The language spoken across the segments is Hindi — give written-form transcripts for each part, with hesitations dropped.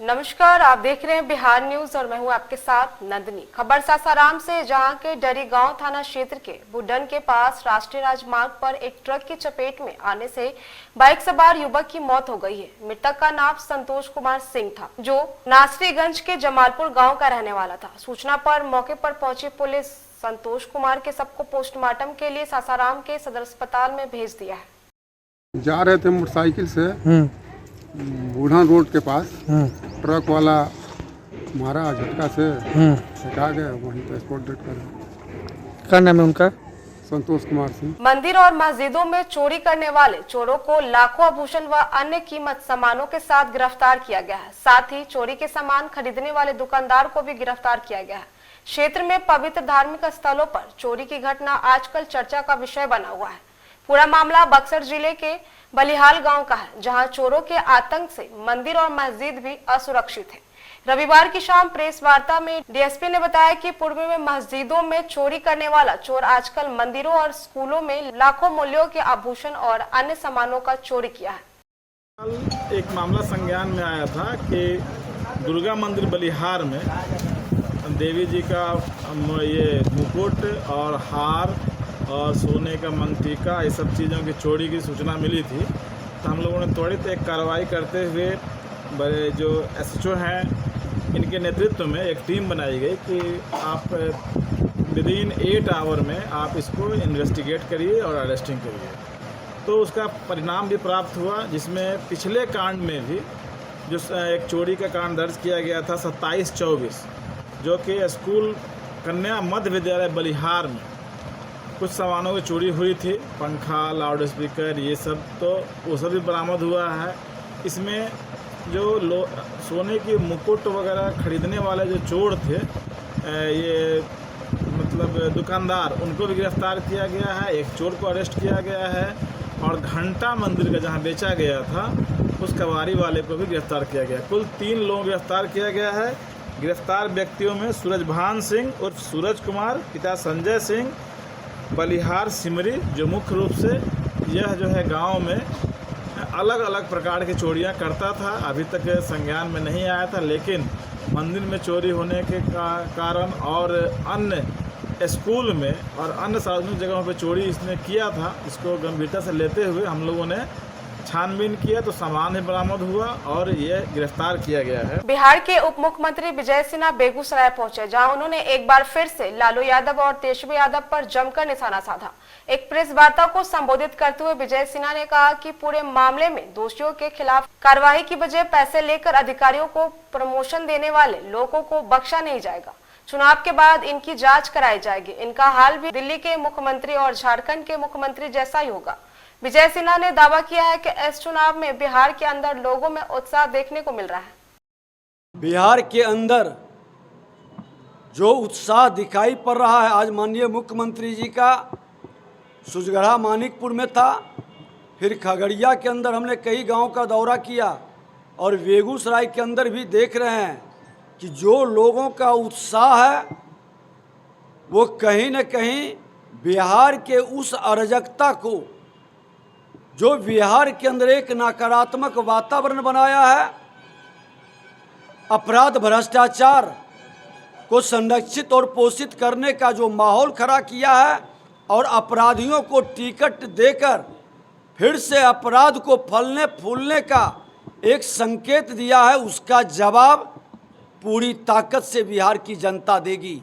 नमस्कार, आप देख रहे हैं बिहार न्यूज और मैं हूं आपके साथ नंदनी। खबर सासाराम से, जहां के डरी गांव थाना क्षेत्र के बुड्डन के पास राष्ट्रीय राजमार्ग पर एक ट्रक की चपेट में आने से बाइक सवार युवक की मौत हो गई है। मृतक का नाम संतोष कुमार सिंह था, जो नासरीगंज के जमालपुर गाँव का रहने वाला था। सूचना पर मौके पर पहुंची पुलिस संतोष कुमार के शव को पोस्टमार्टम के लिए सासाराम के सदर अस्पताल में भेज दिया है। जा रहे थे मोटरसाइकिल से बूढ़ा रोड के पास, ट्रक वाला मारा झटका से फेंका गया, वहीं पे स्पॉट डेड कर। क्या नाम है उनका? संतोष कुमार सिंह। मंदिर और मस्जिदों में चोरी करने वाले चोरों को लाखों आभूषण व अन्य कीमत सामानों के साथ गिरफ्तार किया गया है। साथ ही चोरी के सामान खरीदने वाले दुकानदार को भी गिरफ्तार किया गया है। क्षेत्र में पवित्र धार्मिक स्थलों पर चोरी की घटना आजकल चर्चा का विषय बना हुआ है। पूरा मामला बक्सर जिले के बलिहाल गांव का है, जहां चोरों के आतंक से मंदिर और मस्जिद भी असुरक्षित है। रविवार की शाम प्रेस वार्ता में डीएसपी ने बताया कि पूर्व में मस्जिदों में चोरी करने वाला चोर आजकल मंदिरों और स्कूलों में लाखों मूल्यों के आभूषण और अन्य सामानों का चोरी किया है। एक मामला संज्ञान में आया था कि दुर्गा मंदिर बलिहार में देवी जी का ये मुकुट और हार और सोने का मंगटीका, ये सब चीज़ों की चोरी की सूचना मिली थी। तो हम लोगों ने त्वरित एक कार्रवाई करते हुए बड़े जो एसएचओ हैं, इनके नेतृत्व में एक टीम बनाई गई कि आप विदिन 8 आवर में आप इसको इन्वेस्टिगेट करिए और अरेस्टिंग करिए। तो उसका परिणाम भी प्राप्त हुआ, जिसमें पिछले कांड में भी जो एक चोरी का कांड दर्ज किया गया था 27-24, जो कि स्कूल कन्या मध्य विद्यालय बलिहार में कुछ सामानों की चोरी हुई थी, पंखा, लाउड स्पीकर, ये सब, तो वो सब भी बरामद हुआ है। इसमें जो सोने की मुकुट वगैरह खरीदने वाले जो चोर थे, ये मतलब दुकानदार, उनको भी गिरफ्तार किया गया है। एक चोर को अरेस्ट किया गया है और घंटा मंदिर का जहां बेचा गया था उस कबाड़ी वाले को भी गिरफ्तार किया गया। कुल 3 लोग गिरफ्तार किया गया है। गिरफ्तार व्यक्तियों में सूरजभान सिंह उर्फ सूरज कुमार, पिता संजय सिंह, बलिहार सिमरी, जो मुख्य रूप से यह जो है गांव में अलग अलग प्रकार की चोरियां करता था। अभी तक संज्ञान में नहीं आया था, लेकिन मंदिर में चोरी होने के कारण और अन्य स्कूल में और अन्य सार्वजनिक जगहों पर चोरी इसने किया था। इसको गंभीरता से लेते हुए हम लोगों ने छानबीन किया तो सामान भी बरामद हुआ और ये गिरफ्तार किया गया है। बिहार के उप मुख्यमंत्री विजय सिन्हा बेगूसराय पहुंचे, जहां उन्होंने एक बार फिर से लालू यादव और तेजस्वी यादव पर जमकर निशाना साधा। एक प्रेस वार्ता को संबोधित करते हुए विजय सिन्हा ने कहा कि पूरे मामले में दोषियों के खिलाफ कार्रवाई की बजाय पैसे लेकर अधिकारियों को प्रमोशन देने वाले लोगों को बख्शा नहीं जाएगा। चुनाव के बाद इनकी जाँच कराई जाएगी। इनका हाल भी दिल्ली के मुख्यमंत्री और झारखंड के मुख्यमंत्री जैसा ही होगा। विजय सिन्हा ने दावा किया है कि इस चुनाव में बिहार के अंदर लोगों में उत्साह देखने को मिल रहा है। बिहार के अंदर जो उत्साह दिखाई पड़ रहा है, आज माननीय मुख्यमंत्री जी का सुजगढ़ा मानिकपुर में था, फिर खगड़िया के अंदर हमने कई गांव का दौरा किया और बेगूसराय के अंदर भी देख रहे हैं कि जो लोगों का उत्साह है वो कहीं न कहीं बिहार के उस अराजकता को, जो बिहार के अंदर एक नकारात्मक वातावरण बनाया है, अपराध भ्रष्टाचार को संरक्षित और पोषित करने का जो माहौल खड़ा किया है और अपराधियों को टिकट देकर फिर से अपराध को फलने फूलने का एक संकेत दिया है, उसका जवाब पूरी ताकत से बिहार की जनता देगी।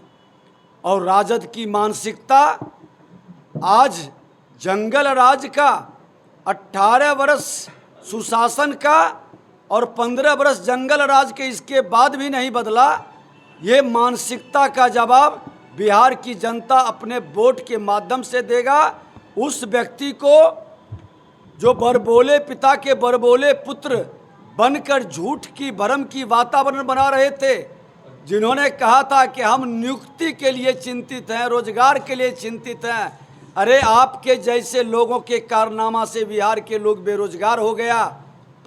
और राजद की मानसिकता आज जंगल राज का 18 वर्ष सुशासन का और 15 वर्ष जंगल राज के इसके बाद भी नहीं बदला। ये मानसिकता का जवाब बिहार की जनता अपने वोट के माध्यम से देगा। उस व्यक्ति को जो बरबोले पिता के बरबोले पुत्र बनकर झूठ की भरम की वातावरण बना रहे थे, जिन्होंने कहा था कि हम नियुक्ति के लिए चिंतित हैं, रोजगार के लिए चिंतित हैं। अरे आपके जैसे लोगों के कारनामा से बिहार के लोग बेरोजगार हो गया।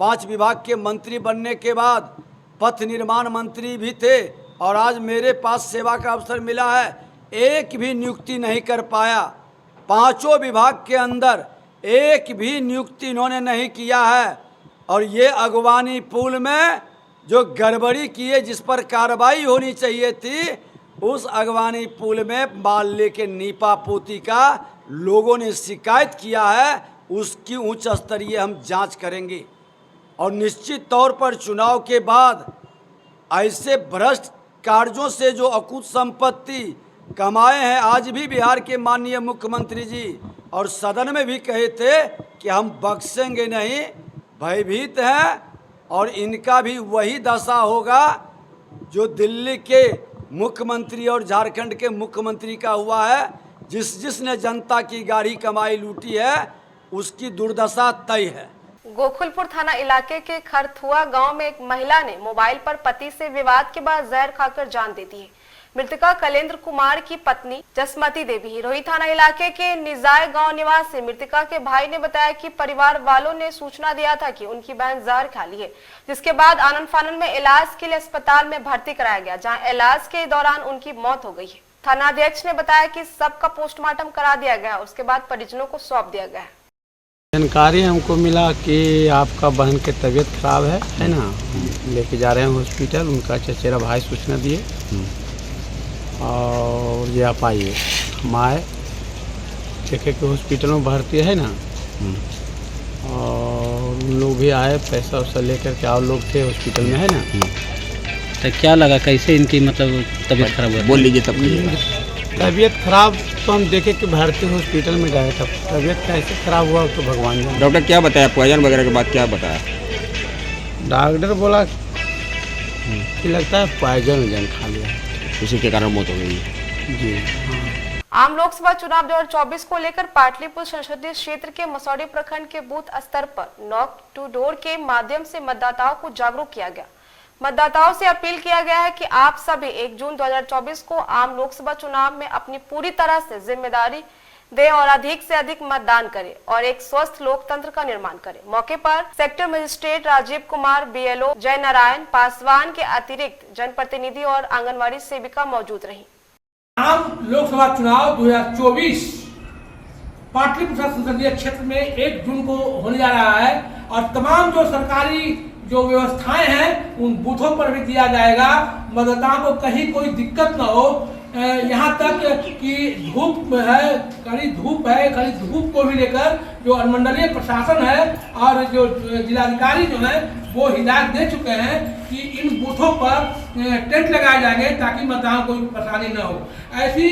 5 विभाग के मंत्री बनने के बाद पथ निर्माण मंत्री भी थे और आज मेरे पास सेवा का अवसर मिला है, एक भी नियुक्ति नहीं कर पाया। 5 विभाग के अंदर एक भी नियुक्ति इन्होंने नहीं किया है। और ये अगवानी पुल में जो गड़बड़ी की है, जिस पर कार्रवाई होनी चाहिए थी, उस अगवानी पुल में बाल लेके नीपा पोती का लोगों ने शिकायत किया है, उसकी उच्च स्तरीय हम जांच करेंगे। और निश्चित तौर पर चुनाव के बाद ऐसे भ्रष्ट कार्यों से जो अकूत संपत्ति कमाए हैं, आज भी बिहार के माननीय मुख्यमंत्री जी और सदन में भी कहे थे कि हम बख्शेंगे नहीं, भयभीत हैं। और इनका भी वही दशा होगा जो दिल्ली के मुख्यमंत्री और झारखंड के मुख्यमंत्री का हुआ है। जिसने जनता की गाढ़ी कमाई लूटी है, उसकी दुर्दशा तय है। गोकुलपुर थाना इलाके के खरथुआ गांव में एक महिला ने मोबाइल पर पति से विवाद के बाद जहर खाकर जान दे दी है। मृतका कलेंद्र कुमार की पत्नी जसमती देवी हिरोही थाना इलाके के निजाय गांव निवासी मृतका के भाई ने बताया कि परिवार वालों ने सूचना दिया था कि उनकी बहन जहर खा ली है, जिसके बाद आनन फानन में इलाज के लिए अस्पताल में भर्ती कराया गया, जहां इलाज के दौरान उनकी मौत हो गई है। थानाध्यक्ष ने बताया कि सबका पोस्टमार्टम करा दिया गया, उसके बाद परिजनों को सौंप दिया गया है। जानकारी हमको मिला कि आपका बहन की तबीयत खराब है ना, लेके जा रहे हैं हॉस्पिटल। उनका चचेरा भाई सूचना दिए और ये आप आइए, हम आए, देखे कि हॉस्पिटल में भर्ती है ना, और उन लोग भी आए, पैसा वैसा लेकर के और लोग थे हॉस्पिटल में, है ना। तो क्या लगा, कैसे इनकी मतलब तबीयत खराब हुआ? बोल लीजिए। तबीयत खराब तो हम देखे कि भारतीय हॉस्पिटल में गए, तब तबीयत कैसे खराब हुआ तो भगवान जाने। डॉक्टर क्या बताया, पॉइजन वगैरह के बाद क्या बताया? डॉक्टर बोला कि लगता है पॉइजन खा लिया, उसी के कारण मौत हो गई जी। आम लोकसभा चुनाव 2024 को लेकर पाटलिपुत्र संसदीय क्षेत्र के मसौढ़ी प्रखंड के बूथ स्तर पर नॉक टू डोर के माध्यम से मतदाताओं को जागरूक किया गया। मतदाताओं से अपील किया गया है कि आप सभी 1 जून 2024 को आम लोकसभा चुनाव में अपनी पूरी तरह से जिम्मेदारी दें और अधिक से अधिक मतदान करें और एक स्वस्थ लोकतंत्र का निर्माण करें। मौके पर sector magistrate Rajiv Kumar, BLO Jai Narayan Paswan के अतिरिक्त जनप्रतिनिधि और आंगनवाड़ी सेविका मौजूद रही। आम लोकसभा चुनाव 2024 पाटलिपुत्र संसदीय क्षेत्र में 1 जून को होने जा रहा है और तमाम जो सरकारी जो व्यवस्थाएं हैं उन बूथों पर भी दिया जाएगा। मतदाताओं को कहीं कोई दिक्कत न हो, यहाँ तक कि धूप है, कड़ी धूप है, कड़ी धूप को भी लेकर जो अनुमंडलीय प्रशासन है और जो जिलाधिकारी जो है वो हिदायत दे चुके हैं कि इन बूथों पर टेंट लगाए जाएंगे ताकि मतदाताओं को कोई परेशानी न हो। ऐसी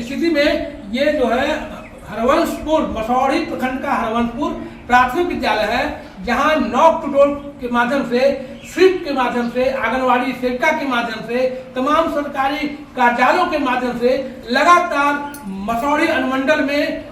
स्थिति में ये जो है हरवंशपुर, मसौढ़ी प्रखंड का हरवंशपुर प्राथमिक विद्यालय है, जहां नॉक टू डोर के माध्यम से, स्वीप के माध्यम से, आंगनवाड़ी सेविका के माध्यम से, तमाम सरकारी कार्यालयों के माध्यम से लगातार मसौढ़ी अनुमंडल में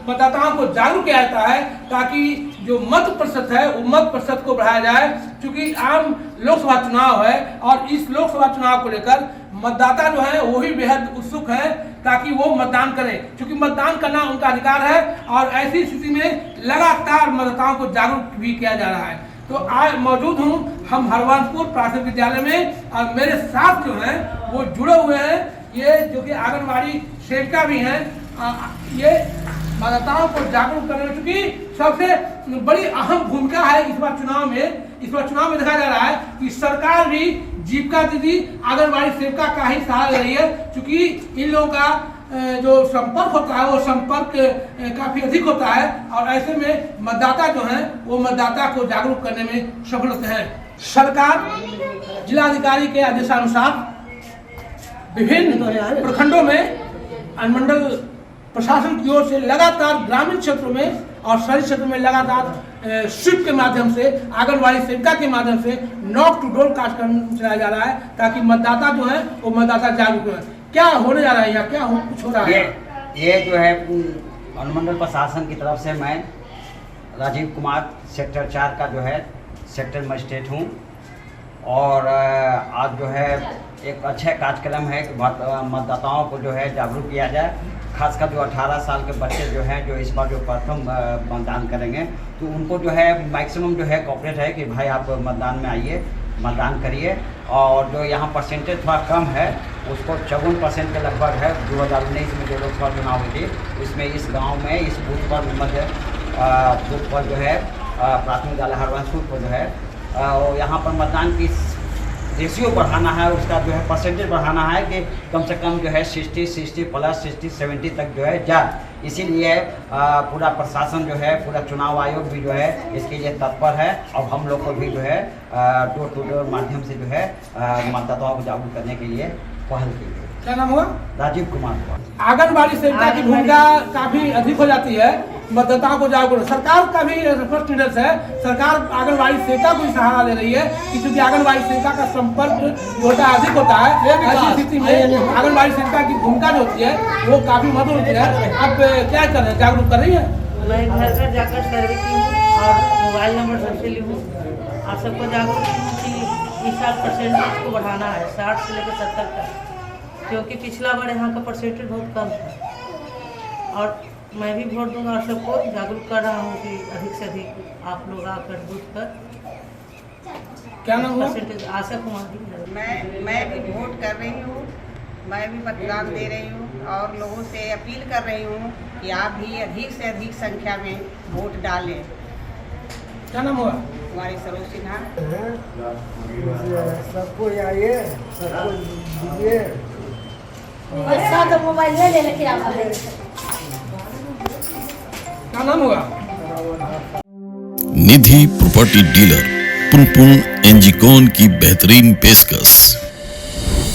मतदाताओं को जागरूक किया जाता है ताकि जो मत प्रतिशत है वो मत प्रतिशत को बढ़ाया जाए। क्योंकि आम लोकसभा चुनाव है और इस लोकसभा चुनाव को लेकर मतदाता जो है वो भी बेहद उत्सुक है ताकि वो मतदान करें, क्योंकि मतदान करना उनका अधिकार है और ऐसी स्थिति में लगातार मतदाताओं को जागरूक भी किया जा रहा है। तो आज मौजूद हूँ हम हरवंशपुर प्राथमिक विद्यालय में और मेरे साथ जो है वो जुड़े हुए हैं, ये जो कि आंगनवाड़ी सेविका भी हैं, ये मतदाताओं को जागरूक करने में, क्योंकि सबसे बड़ी अहम भूमिका है इस बार चुनाव में। इस बार चुनाव में देखा जा रहा है कि सरकार भी जीविका दीदी आंगनवाड़ी सेविका का ही सहारा ले रही है, क्योंकि इन लोगों का जो संपर्क होता है वो संपर्क काफी अधिक होता है और ऐसे में मतदाता जो हैं वो मतदाता को जागरूक करने में सफल होते हैं। सरकार जिलाधिकारी के आदेशानुसार विभिन्न प्रखंडों में अनुमंडल प्रशासन की ओर से लगातार ग्रामीण क्षेत्रों में और शहरी क्षेत्रों में लगातार स्वीप के माध्यम से, आंगनवाड़ी सेविका के माध्यम से नॉक टू डोर कार्यक्रम चलाया जा रहा है ताकि मतदाता जो है वो मतदाता जागरूक है। क्या होने जा रहा है यहाँ, क्या कुछ हो रहा है? ये जो है अनुमंडल प्रशासन की तरफ से मैं राजीव कुमार सेक्टर 4 का जो है सेक्टर मजिस्ट्रेट हूँ और आज जो है एक अच्छा कार्यक्रम है कि मतदाताओं को जो है जागरूक किया जाए, खासकर जो 18 साल के बच्चे जो हैं जो इस बार जो प्रथम मतदान करेंगे तो उनको जो है मैक्सिमम जो है कॉपरेट है कि भाई आप मतदान में आइए, मतदान करिए। और जो यहाँ परसेंटेज थोड़ा कम है उसको 54% के लगभग है। 2019 में जो लोकसभा चुनाव हुई थी उसमें इस गांव में इस बूथ पर बूथ पर जो है प्राथमिक विद्यालय हरवंशपुर को जो है यहाँ पर मतदान की रेशियो बढ़ाना है, उसका जो है परसेंटेज बढ़ाना है कि कम से कम जो है 60 प्लस 70 तक जो है जाए। इसीलिए पूरा प्रशासन जो है, पूरा चुनाव आयोग भी जो है इसके लिए तत्पर है और हम लोग को भी जो है डोर टू डोर माध्यम से जो है मतदाताओं को जागरूक करने के लिए पहल की गई। क्या नाम हुआ? राजीव कुमार। आंगनबाड़ी सेविका की भूमिका काफी अधिक हो जाती है मतदाताओं को जागरूक। सरकार का भी स्पष्ट निर्देश है, सरकार आंगनबाड़ी सेविका को सहारा ले रही है कि चूंकि आंगनबाड़ी सेविका का संपर्क होता अधिक होता है, ऐसी स्थिति में आंगनबाड़ी सेविका की भूमिका जो होती है वो काफी मदद होती है। आप क्या कर रहे हैं, जागरूक कर रही है? मैं घर घर जाकर सर्वे की हूँ और मोबाइल नंबर सबसे ली हूँ और सबको जागरूक की हूँ कि इस साल परसेंटेज को बढ़ाना है 60 से लेकर 70 तक, क्योंकि पिछला बार यहाँ का परसेंटेज बहुत कम था। और मैं भी वोट दूंगा और सबको जागरूक कर रहा हूँ कि अधिक से अधिक आप लोग आकर बूथ पर। क्या नाम हुआ? परसेंटेज आशा कुमारी। मैं भी वोट कर रही हूँ, मैं भी मतदान दे रही हूँ और लोगों से अपील कर रही हूँ कि आप भी अधिक से अधिक संख्या में वोट डालें। क्या नाम हुआ? हमारी सरोज सिन्हा। सबको आइए, सबको दीजिए। अच्छा तो मोबाइल ले लेके आप। क्या नाम हुआ? निधि प्रॉपर्टी डीलर पुनपुन एनजीकॉन की बेहतरीन पेशकश।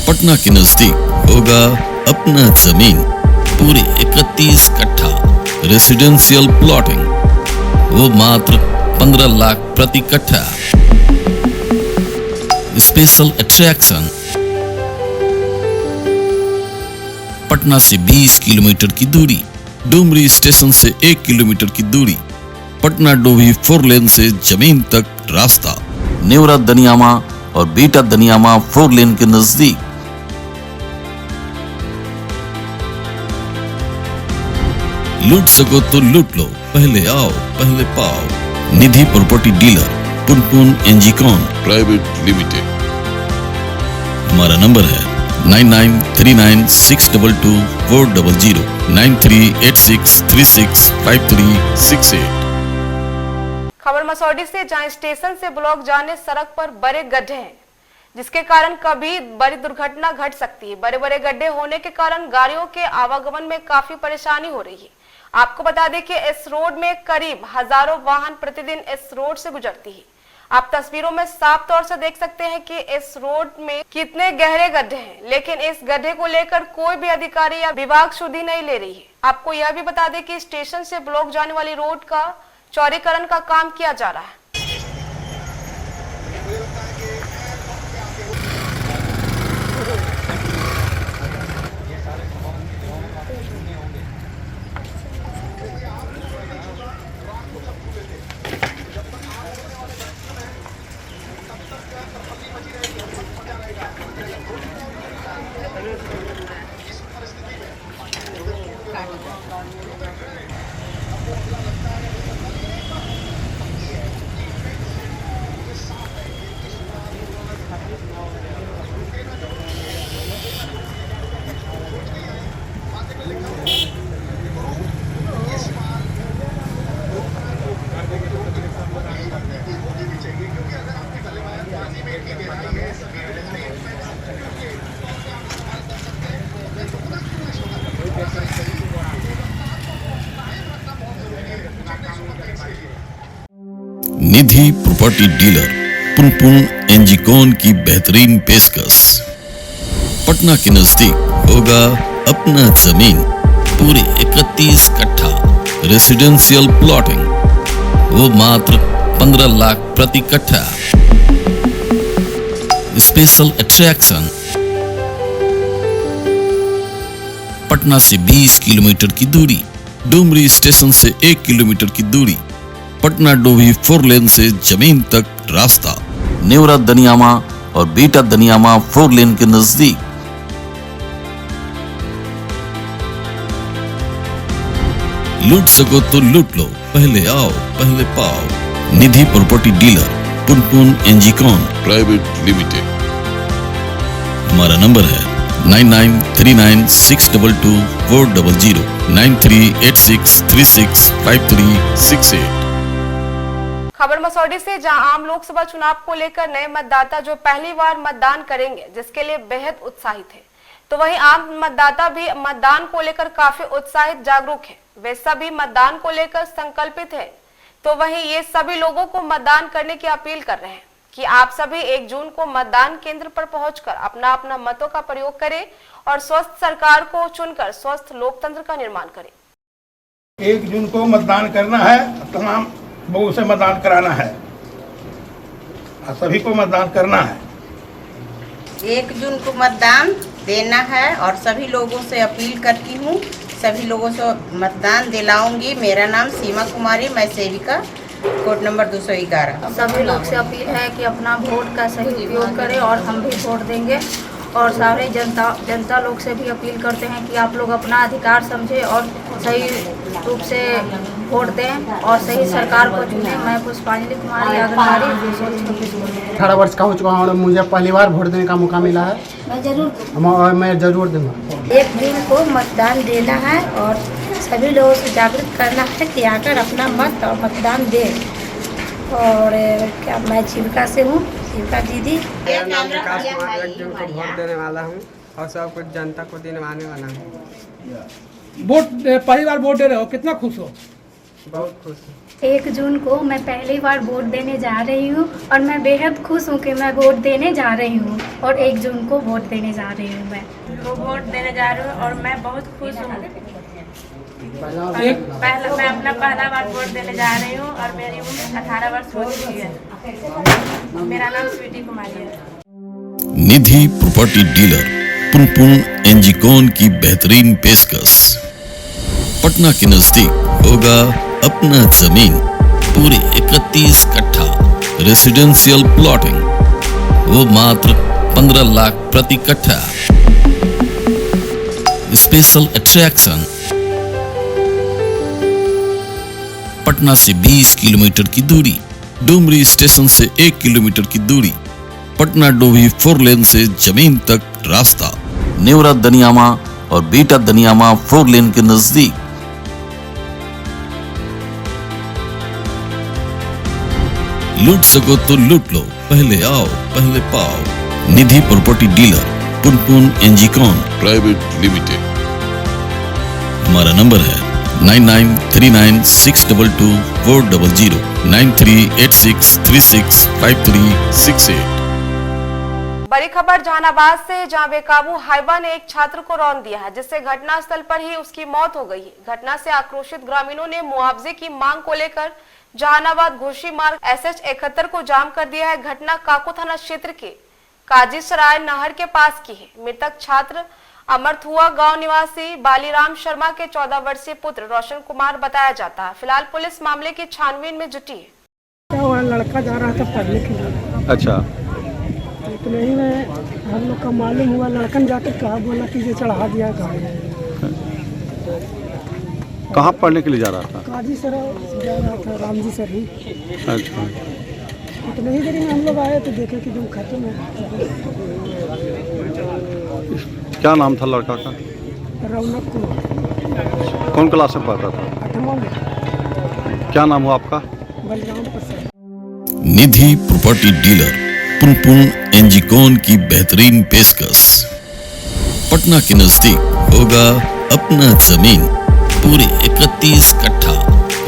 पटना के नजदीक होगा अपना जमीन, पूरे 31 कट्ठा रेसिडेंशियल प्लॉटिंग, वो मात्र 15 लाख प्रति कट्ठा। स्पेशल अट्रैक्शन, पटना से 20 किलोमीटर की दूरी, डुमरी स्टेशन से 1 किलोमीटर की दूरी, पटना डोभी 4 लेन से जमीन तक रास्ता, नेवरा दनियामा और बीटा दनियामा 4 लेन के नजदीक। लूट सको तो लूट लो, पहले आओ पहले पाओ। निधि प्रॉपर्टी डीलर पुनपुन एनजीकॉन प्राइवेट लिमिटेड। हमारा नंबर है 9939622400 9386365368। खबर मसौडी से, जहां स्टेशन से ब्लॉक जाने सड़क पर बड़े गड्ढे हैं, जिसके कारण कभी बड़ी दुर्घटना घट सकती है। बड़े बड़े गड्ढे होने के कारण गाड़ियों के आवागमन में काफी परेशानी हो रही है। आपको बता दें कि इस रोड में करीब हजारों वाहन प्रतिदिन इस रोड से गुजरती है। आप तस्वीरों में साफ तौर से देख सकते हैं कि इस रोड में कितने गहरे गड्ढे हैं, लेकिन इस गड्ढे को लेकर कोई भी अधिकारी या विभाग सुधि नहीं ले रही है। आपको यह भी बता दें कि स्टेशन से ब्लॉक जाने वाली रोड का चौड़ीकरण का काम किया जा रहा है। निधि प्रॉपर्टी डीलर पुनपुन एनजीकॉन की बेहतरीन पेशकश। पटना के नजदीक होगा अपना जमीन, पूरे 31 कट्ठा रेसिडेंशियल प्लॉटिंग, वो मात्र 15 लाख प्रति कट्ठा। स्पेशल अट्रैक्शन, पटना से 20 किलोमीटर की दूरी, डुमरी स्टेशन से 1 किलोमीटर की दूरी, पटना डोभी 4 लेन से जमीन तक रास्ता, नेवरा दनियामा और बीटा दनियामा 4 लेन के नजदीक। लूट सको तो लूट लो, पहले आओ पहले पाओ। निधि प्रॉपर्टी डीलर पुनपुन एनजीकॉन प्राइवेट लिमिटेड। हमारा नंबर है 9939622400 9386365368। खबर मसौढ़ी से, जहां आम लोकसभा चुनाव को लेकर नए मतदाता जो पहली बार मतदान करेंगे जिसके लिए बेहद उत्साहित है, तो वहीं आम मतदाता भी मतदान को लेकर काफी उत्साहित जागरूक है। वे सभी मतदान को लेकर संकल्पित है, तो वहीं ये सभी लोगों को मतदान करने की अपील कर रहे हैं कि आप सभी 1 जून को मतदान केंद्र पर पहुंचकर अपना अपना मतों का प्रयोग करें और स्वस्थ सरकार को चुनकर स्वस्थ लोकतंत्र का निर्माण करें। 1 जून को मतदान करना है, तमाम लोगों से मतदान कराना है, सभी को मतदान करना है। 1 जून को मतदान देना है और सभी लोगों से अपील करती हूँ, सभी लोगों से मतदान दिलाऊंगी। मेरा नाम सीमा कुमारी, मैं सेविका, कोड नंबर 211। सभी लोग से अपील है कि अपना वोट का सही उपयोग करें और हम भी वोट देंगे। और सारे जनता लोग से भी अपील करते हैं कि आप लोग अपना अधिकार समझें और सही रूप से वोट दें और सही सरकार को चुनें। मैं पुष्पांजलि कुमारी, आंगनबाड़ी 18 वर्ष का हो चुका हूँ और मुझे पहली बार वोट देने का मौका मिला है। मैं जरूर दूंगा। 1 जून को मतदान देना है और सभी लोगों से जागरूक करना है कि आकर अपना मत और मतदान दें। और क्या मैं जीविका से हूँ, जीविका दीदी। मेरा नाम विकास कुमार, 1 जून को वोट देने वाला हूँ और सब कुछ जनता को दिलवाने वाला हूँ। वोट पहली बार वोट दे रहे हो, कितना खुश हो? बहुत खुश हूँ। 1 जून को मैं पहली बार वोट देने जा रही हूँ और मैं बेहद खुश हूँ कि मैं वोट देने जा रही हूँ और 1 जून को वोट देने जा रही हूँ। मैं वोट देने जा रही हूँ और मैं बहुत खुश हूँ। मैं अपना पहला बार वोट देने जा रही हूँ और मेरी उम्र 18 वर्ष हो चुकी है। मेरा नाम स्वीटी कुमारी है। निधि प्रॉपर्टी डीलर पुनपुन एनजीकॉन की बेहतरीन पेशकश। पटना के नजदीक होगा अपना जमीन, पूरे 31 कट्ठा रेसिडेंशियल प्लॉटिंग, वो मात्र 15 लाख प्रति कट्ठा। स्पेशल अट्रैक्शन, पटना से 20 किलोमीटर की दूरी, डुमरी स्टेशन से 1 किलोमीटर की दूरी, पटना डोभी 4 लेन से जमीन तक रास्ता, नेवरा दनियामा और बीटा दनियामा 4 लेन के नजदीक। लूट सको तो लूट लो, पहले आओ पहले पाओ। निधि प्रॉपर्टी डीलर पुनपुन एनजीकॉन प्राइवेट लिमिटेड। हमारा नंबर है 9939622400 9386365368। बड़ी खबर जहानाबाद से, जहां बेकाबू हाइवा ने एक छात्र को रौंद दिया है, जिससे घटनास्थल पर ही उसकी मौत हो गई है। घटना से आक्रोशित ग्रामीणों ने मुआवजे की मांग को लेकर जहानाबाद घोशी मार्ग SH 71 को जाम कर दिया है। घटना काको थाना क्षेत्र के काजीसराय नहर के पास की है। मृतक छात्र अमरथुआ गांव निवासी बालीराम शर्मा के 14 वर्षीय पुत्र रोशन कुमार बताया जाता है। फिलहाल पुलिस मामले की छानबीन में जुटी है। लड़का जा रहा था पढ़ने के लिए। अच्छा, तो नहीं मैं हम लोग का मालूम हुआ, लड़कन जाकर कहा, बोला कि ये चढ़ा दिया गाड़ी। कहाँ पढ़ने के लिए जा रहा था? काजी सर जा रहा था, रामजी सर ही। अच्छा, तो नहीं देरी में हम लोग आए तो देखे कि जो खत्म है। क्या नाम था लड़का का? रौनक कुमार। कौन क्लास में पढ़ता था? 8वां में। क्या नाम हुआ आपका? बलिराम प्रसाद। निधि प्रॉपर्टी डीलर पुनपुन एनजीकॉन की बेहतरीन पेशकश। पटना के नजदीक होगा अपना जमीन, पूरे 31 कट्ठा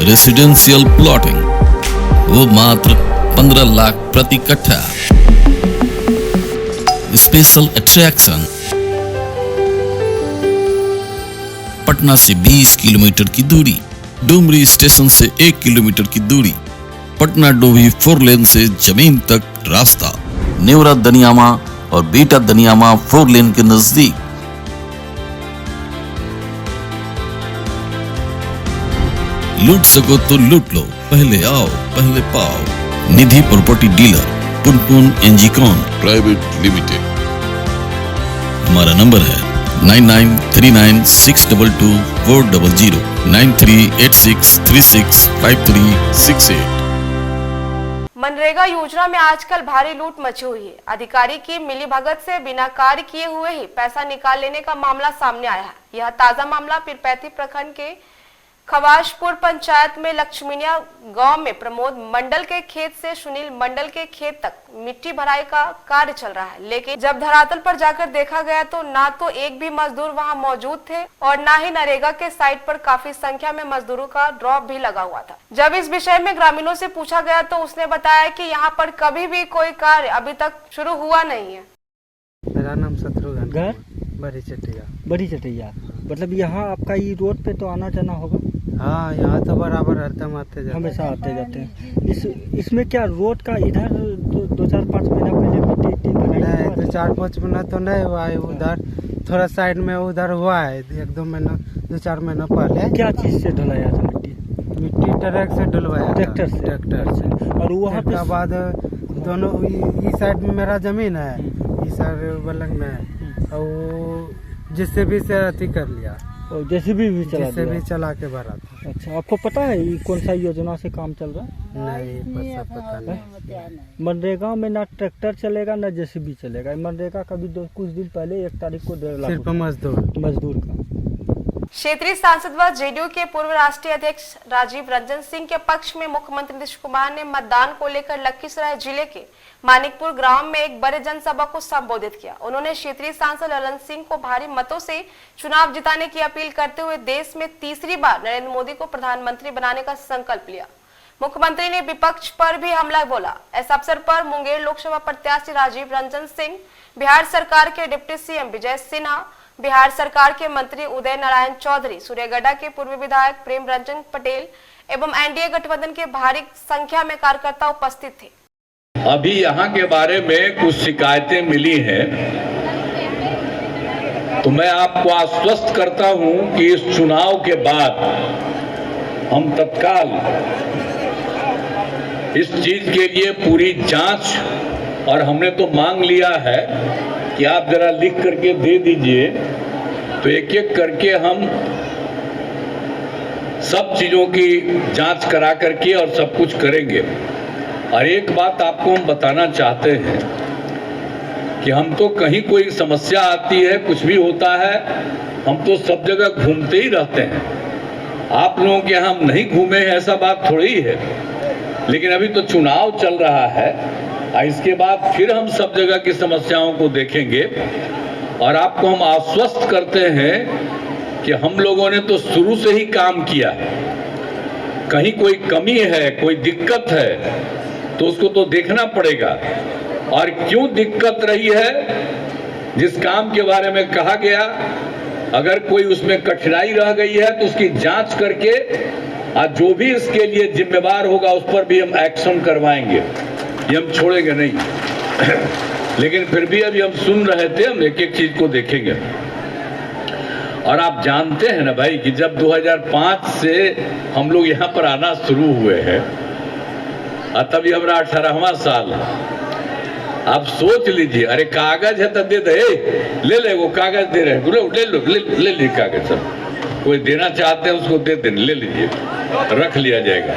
रेसिडेंशियल प्लॉटिंग, वो मात्र 15 लाख प्रति कट्ठा। स्पेशल अट्रैक्शन, पटना से 20 किलोमीटर की दूरी, डुमरी स्टेशन से 1 किलोमीटर की दूरी, पटना डोभी 4 लेन से जमीन तक रास्ता, नेवरा दनियामा और बीटा दनियामा 4 लेन के नजदीक। लूट सको तो लूट लो, पहले आओ पहले पाओ। निधि प्रॉपर्टी डीलर पुनपुन एनजीकॉन प्राइवेट लिमिटेड। हमारा नंबर है 9939622400 9386365368। मनरेगा योजना में आजकल भारी लूट मची हुई है। अधिकारी की मिलीभगत से बिना कार्य किए हुए ही पैसा निकाल लेने का मामला सामने आया है। यह ताजा मामला पीरपैंती प्रखंड के खवाशपुर पंचायत में लक्ष्मीनिया गांव में प्रमोद मंडल के खेत से सुनील मंडल के खेत तक मिट्टी भराई का कार्य चल रहा है, लेकिन जब धरातल पर जाकर देखा गया तो ना तो एक भी मजदूर वहां मौजूद थे और ना ही नरेगा के साइट पर काफी संख्या में मजदूरों का ड्रॉप भी लगा हुआ था। जब इस विषय में ग्रामीणों से पूछा गया तो उसने बताया कि यहाँ पर कभी भी कोई कार्य अभी तक शुरू हुआ नहीं है। मेरा नाम शत्रुघ्न, घर बड़ी चटिया। मतलब यहाँ आपका ये रोड पे तो आना जाना होगा? हाँ, यहाँ तो बराबर हरदम आते जाते, हमेशा आते जाते हैं। इसमें क्या रोड का इधर 2-4-5 महीना पहले मिट्टी बनाई? 2-4-5 महीना तो नहीं हुआ है, उधर थोड़ा साइड में उधर हुआ है 1-2 महीना, 2-4 महीना पहले। क्या चीज़ से ढलाया था मिट्टी? ट्रक से ढलवाया, ट्रैक्टर से। और वहाँ के बाद दोनों इस साइड में मेरा जमीन है, इस साइड बलंग में है, और जिससे भी से अति कर लिया, और जैसे भी चला के भरा था। अच्छा, आपको पता है ये कौन सा योजना से काम चल रहा है? नहीं पता नहीं। मनरेगा में ना ट्रैक्टर चलेगा ना जेसीबी चलेगा। मनरेगा का भी कुछ दिन पहले 1 तारीख को 1.5 लाख सिर्फ मजदूर का। क्षेत्रीय सांसद व जेडीयू के पूर्व राष्ट्रीय अध्यक्ष राजीव रंजन सिंह के पक्ष में मुख्यमंत्री नीतीश कुमार ने मतदान को लेकर लखीसराय जिले के मानिकपुर ग्राम में एक बड़े जनसभा को संबोधित किया। उन्होंने क्षेत्रीय सांसद ललन सिंह को भारी मतों से चुनाव जिताने की अपील करते हुए देश में तीसरी बार नरेंद्र मोदी को प्रधानमंत्री बनाने का संकल्प लिया। मुख्यमंत्री ने विपक्ष पर भी हमला बोला। इस अवसर पर मुंगेर लोकसभा प्रत्याशी राजीव रंजन सिंह, बिहार सरकार के डिप्टी सीएम विजय सिन्हा, बिहार सरकार के मंत्री उदय नारायण चौधरी, सूर्यगढ़ के पूर्व विधायक प्रेम रंजन पटेल एवं एनडीए गठबंधन के भारी संख्या में कार्यकर्ता उपस्थित थे। अभी यहाँ के बारे में कुछ शिकायतें मिली हैं, तो मैं आपको आश्वस्त करता हूं कि इस चुनाव के बाद हम तत्काल इस चीज के लिए पूरी जांच, और हमने तो मांग लिया है कि आप जरा लिख करके दे दीजिए, तो एक एक करके हम सब चीजों की जांच करा करके और सब कुछ करेंगे। और एक बात आपको हम बताना चाहते हैं कि हम तो कहीं कोई समस्या आती है, कुछ भी होता है, हम तो सब जगह घूमते ही रहते हैं। आप लोगों के यहाँ हम नहीं घूमे हैं ऐसा बात थोड़ी है, लेकिन अभी तो चुनाव चल रहा है, इसके बाद फिर हम सब जगह की समस्याओं को देखेंगे। और आपको हम आश्वस्त करते हैं कि हम लोगों ने तो शुरू से ही काम किया, कहीं कोई कमी है, कोई दिक्कत है तो उसको तो देखना पड़ेगा। और क्यों दिक्कत रही है, जिस काम के बारे में कहा गया, अगर कोई उसमें कठिनाई रह गई है तो उसकी जांच करके और जो भी इसके लिए जिम्मेवार होगा उस पर भी हम एक्शन करवाएंगे, ये हम छोड़ेंगे नहीं। लेकिन फिर भी अभी हम सुन रहे थे, हम एक एक चीज को देखेंगे। और आप जानते हैं ना भाई कि जब 2005 से हम लोग यहाँ पर आना शुरू हुए हैं, तभी हमारा 18वां साल है। आप सोच लीजिए, अरे कागज है तो दे दे, ले वो कागज दे रहे, ले लो कागज, सब कोई देना चाहते हैं उसको दे दें, ले लीजिए, रख लिया जाएगा।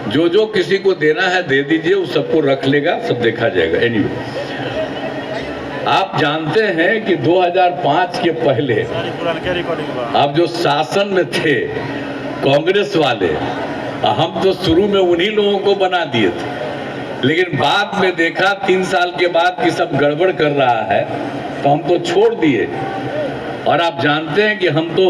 जो किसी को देना है दे दीजिए, वो सबको रख लेगा, सब देखा जाएगा। एनीवे, आप जानते हैं कि 2005 के पहले आप जो शासन में थे कांग्रेस वाले, हम तो शुरू में उन्हीं लोगों को बना दिए थे, लेकिन बाद में देखा 3 साल के बाद कि सब गड़बड़ कर रहा है, तो हम तो छोड़ दिए। और आप जानते हैं कि हम तो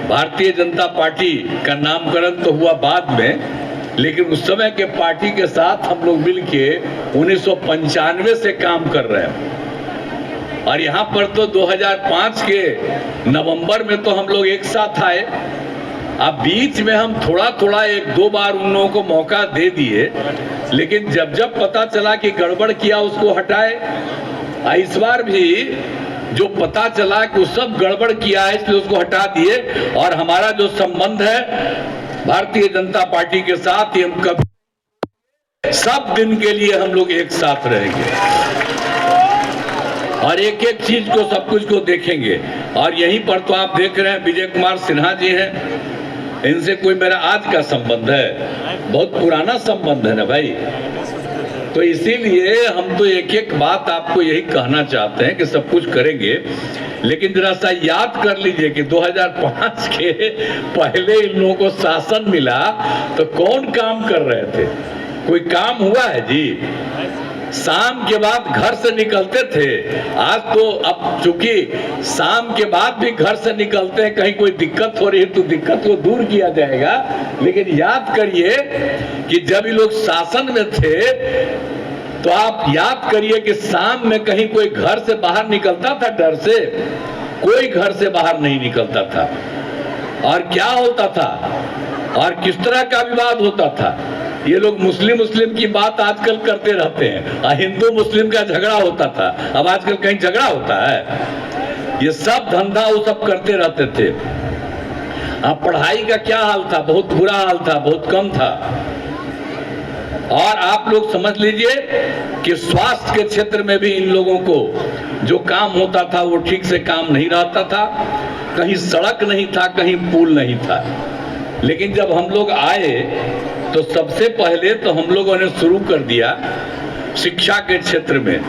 भारतीय जनता पार्टी का नामकरण तो हुआ बाद में, लेकिन उस समय के पार्टी के साथ हम लोग मिलके 1995 से काम कर रहे हैं। और यहाँ पर तो 2005 के नवंबर में तो हम लोग एक साथ आए। अब बीच में हम थोड़ा थोड़ा 1-2 बार उन लोगों को मौका दे दिए, लेकिन जब जब पता चला कि गड़बड़ किया उसको हटाए। इस बार भी जो पता चला कि वो सब गड़बड़ किया है इसलिए उसको हटा दिए। और हमारा जो संबंध है भारतीय जनता पार्टी के साथ, ये हम कभी सब दिन के लिए हम लोग एक साथ रहेंगे और एक एक चीज को, सब कुछ को देखेंगे। और यहीं पर तो आप देख रहे हैं विजय कुमार सिन्हा जी हैं, इनसे कोई मेरा आज का संबंध है, बहुत पुराना संबंध है ना भाई। तो इसीलिए हम तो एक एक बात आपको यही कहना चाहते हैं कि सब कुछ करेंगे, लेकिन जरा सा याद कर लीजिए कि 2005 के पहले इन लोगों को शासन मिला तो कौन काम कर रहे थे? कोई काम हुआ है जी? शाम के बाद घर से निकलते थे। आज तो अब चूंकि शाम के बाद भी घर से निकलते हैं, कहीं कोई दिक्कत हो रही है तो दिक्कत को दूर किया जाएगा। लेकिन याद करिए कि जब ये लोग शासन में थे तो आप याद करिए कि शाम में कहीं कोई घर से बाहर निकलता था डर से? कोई घर से बाहर नहीं निकलता था। और क्या होता था और किस तरह का विवाद होता था? ये लोग मुस्लिम की बात आजकल करते रहते हैं, और हिंदू मुस्लिम का झगड़ा होता था। अब आजकल कहीं झगड़ा होता है? ये सब धंधा वो सब करते रहते थे। अब पढ़ाई का क्या हाल था? बहुत बुरा हाल था, बहुत कम था। और आप लोग समझ लीजिए कि स्वास्थ्य के क्षेत्र में भी इन लोगों को जो काम होता था वो ठीक से काम नहीं रहता था। कहीं सड़क नहीं था, कहीं पुल नहीं था। लेकिन जब हम लोग आए तो सबसे पहले तो हम लोगों ने शुरू कर दिया शिक्षा के क्षेत्र में,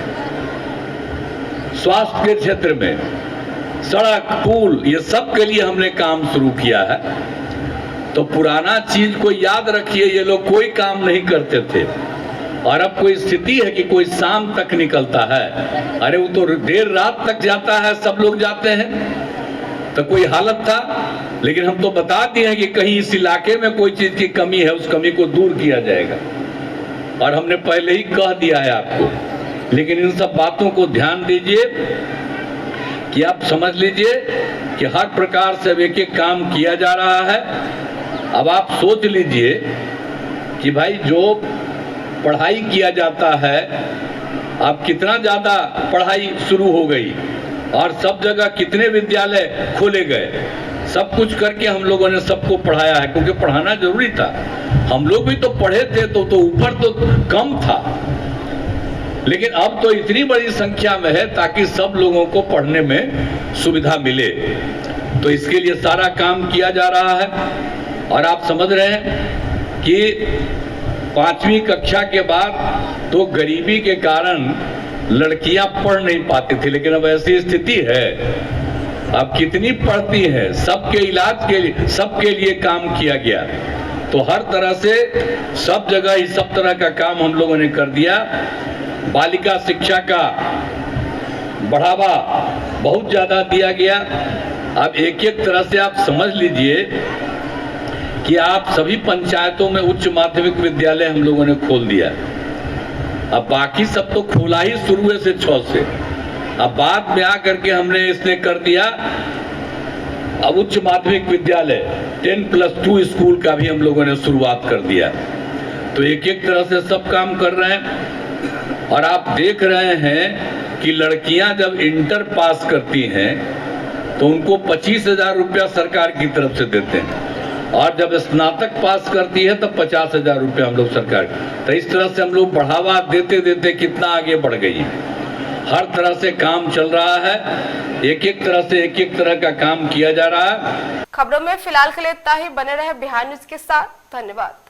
स्वास्थ्य के क्षेत्र में, सड़क पुल, ये सब के लिए हमने काम शुरू किया है। तो पुराना चीज को याद रखिए, ये लोग कोई काम नहीं करते थे। और अब कोई स्थिति है कि कोई शाम तक निकलता है? अरे वो तो देर रात तक जाता है, सब लोग जाते हैं। तो कोई हालत था। लेकिन हम तो बता दिए हैं कि कहीं इस इलाके में कोई चीज की कमी है, उस कमी को दूर किया जाएगा। और हमने पहले ही कह दिया है आपको। लेकिन इन सब बातों को ध्यान दीजिए कि आप समझ लीजिए कि हर प्रकार से एक एक काम किया जा रहा है। अब आप सोच लीजिए कि भाई जो पढ़ाई किया जाता है, अब कितना ज्यादा पढ़ाई शुरू हो गई और सब जगह कितने विद्यालय खोले गए। सब कुछ करके हम लोगों ने सबको पढ़ाया है, क्योंकि पढ़ाना जरूरी था। हम लोग भी तो पढ़े थे तो ऊपर तो कम था, लेकिन अब तो इतनी बड़ी संख्या में है ताकि सब लोगों को पढ़ने में सुविधा मिले। तो इसके लिए सारा काम किया जा रहा है। और आप समझ रहे हैं कि 5वीं कक्षा के बाद तो गरीबी के कारण लड़कियां पढ़ नहीं पाती थी, लेकिन अब ऐसी स्थिति है अब कितनी पढ़ती है। सबके इलाज के लिए, सबके लिए काम किया गया। तो हर तरह से सब जगह ही सब तरह का काम हम लोगों ने कर दिया। बालिका शिक्षा का बढ़ावा बहुत ज्यादा दिया गया। अब एक एक तरह से आप समझ लीजिए कि आप सभी पंचायतों में उच्च माध्यमिक विद्यालय हम लोगों ने खोल दिया। अब बाकी सब तो खोला ही शुरू से 6 से। अब बाद में आकर के हमने इसने कर दिया अब उच्च माध्यमिक विद्यालय 10+2 स्कूल का भी हम लोगों ने शुरुआत कर दिया। तो एक एक तरह से सब काम कर रहे हैं। और आप देख रहे हैं कि लड़कियां जब इंटर पास करती हैं तो उनको 25,000 रुपया सरकार की तरफ से देते हैं, और जब स्नातक पास करती है तब 50,000 रुपया हम लोग सरकार। तो इस तरह से हम लोग बढ़ावा देते देते कितना आगे बढ़ गई। हर तरह से काम चल रहा है, एक एक तरह से एक एक तरह का काम किया जा रहा है। खबरों में फिलहाल के लिए इतना ही। बने रहे बिहार न्यूज के साथ। धन्यवाद।